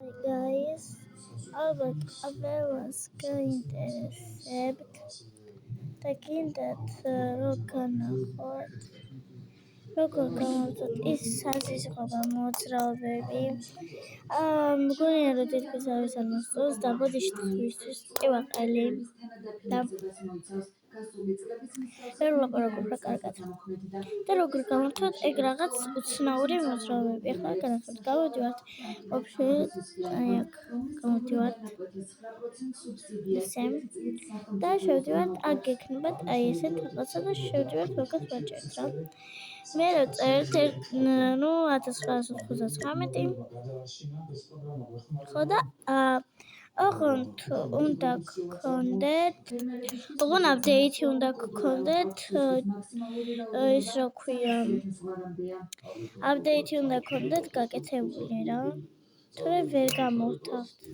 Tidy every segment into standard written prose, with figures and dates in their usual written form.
Hi guys, ალბათ ყველას გაინტერესებთ და გინდათ რომ განახორციელოთ როგორ გამოვწოთ ის საზიზღობა მოძრაობები. მგონია რომ თითქმის არავის არ მოსწონს და ბოდიში თქვისთვის ტივაყელი და ვერ ვლაპარაკობ რა კარგად. და როგორ გამოვწოთ ეგ რაღაც უცნაური მოძრაობები. ახლა განახორციელოთ. გამოდივართ ოფში, აი აქ გამოდივართ. ისე და შევდივართ, აქ გექნებათ აი ესეთ რაღაცა და შევდივართ მაგას ვაჭერთ რა. მე რო წერთ 1999 ხო და ოღონდ უნდა გქონდეთ აპდეითი უნდა გქონდეთ ის რა ქვია აპდეითი უნდა გქონდეთ გაკეთებული რა თორე ვერ გამოვთავთ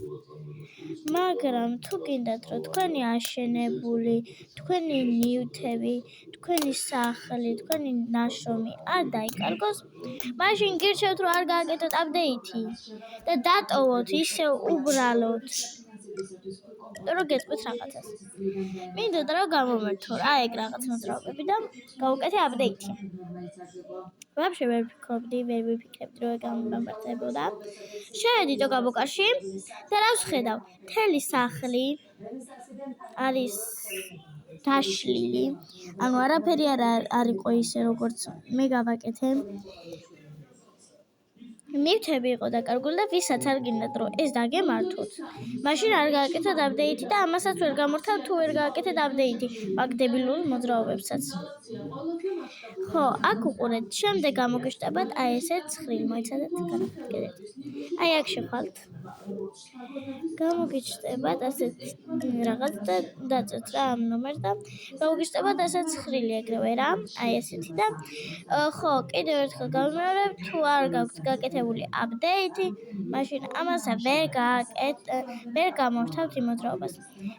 მაგრამ თუ გინდათ რომ თქვენი აშენებული თქვენი ნივთები თქვენი სახლი თქვენი ნაშრომი არ დაიკარგოს მაშინ გირჩევთ რომ არ გააკეთოთ აპდეითი და დატოვოთ ისე უბრალოდ რომ გეტყვით რაღაცას მინდოდა რომ გამომერთო რა ეგ რაღაც მოძრაობები და გავუკეთე აპდეითი ვაფშე ვერ ვიფიქრებდი რომ ეგ გამომართებოდა შევედით ოკაბოკაში და რას ვხედავ მთელი სახლი არის დაშლილი ანუ არაფერი არ იყო ისე როგორც მე გავაკეთე ნივთები იყო დაკარგული და ვისაც არ გინდათ რომ ეს დაგემართოთ მაშინ არ გააკეთოთ აპდეითი და ამასაც ვერ გამორთავთ თუ ვერ გააკეთეთ აპდეითი მაგ დებილურ მოძრაობებსაც ხო აქ უყურეთ შემდეგ გამოგიშტებათ აი ესეთ ცხრილი მოიცადეთ განახორციელეთ აი აქ შეხვალთ გამოგიჩნდებათ ასეთ რაღაც და დაწერთ რა ამ ნომერს და გამოგიჩნდებათ ასეთ ცხრილი ეგრევე რა აი ესეთი და ხო კიდევ ერთხელ გავიმეორებ თუ არ გაქვთ გაკეთებული აპდეითი მაშინ ამასა ვერ გამორთავთ იმ მოძრაობას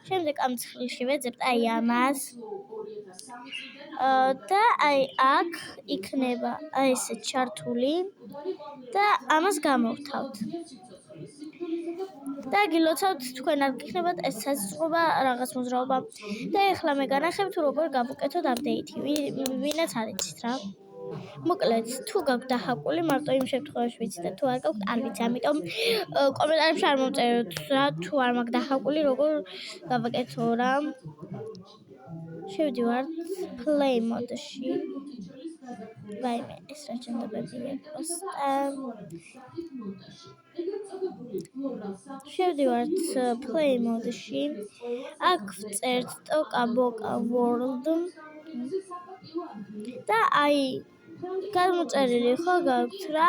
შემდეგ ამ ცხრილში ვეძებთ აი ამას და აი აქ იქნება აი ესე ჩართული და ამას გამოვთავთ და გილოცავთ თქვენ არ გიქნებათ ეს საზწყობა რაღაც მოძრაობა და ეხლა მე განახებ თუ როგორ გავუკეთოთ აპდეითი ვინაც არ იცით რა მოკლედ თუ გაქვთ დახაკული მარტო იმ შემთხვევაში ვიცით და თუ არ გაქვთ არ ვიცი ამიტომ კომენტარებში არ მომწეროთ რა თუ არ მაქვს დახაკული როგორ გავაკეთო რა შევდივართ play mode-ში ვაიმე ეს რა ჩანდებებია პოსტა შევდივართ play mode-ში აქ ვწერთ ტოკა-ბოკა world და აი გამოწერილი ხო გაქვთ რა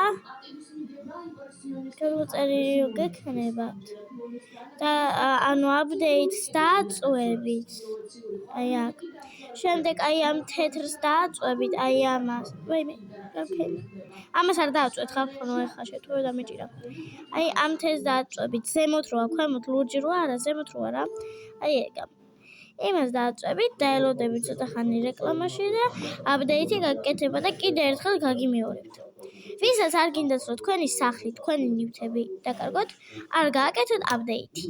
გამოწერილი რო გექნებათ და ანუ აპდეითს დააწვევით აი აქ შემდეგ აი ამ თეთრს დააწვევით აი ამას ვაიმე ამას არ დააწვევთ ხალხო ეხლა შეთხოვე დამეჭირა აი ამ თეთრს დააწვევით ზემოთ როა ქვემოთ ლურჯი როა არა ზემოთ როა რა აი ეგა იმას დააწვევით დაელოდებით ცოტა ხანი რეკლამაში და აპდეითი გაკეთება და კიდე ერთხელ გაგიმეორებთ ვისაც არ გინდათ რომ თქვენი სახლი თქვენი ნივთები დაკარგოთ არ გააკეთოთ აპდეითი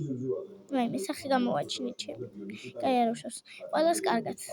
ვაიმე სახე გამოვაჩინეთ ჩემი კაი არ უშავს ყველას კარგად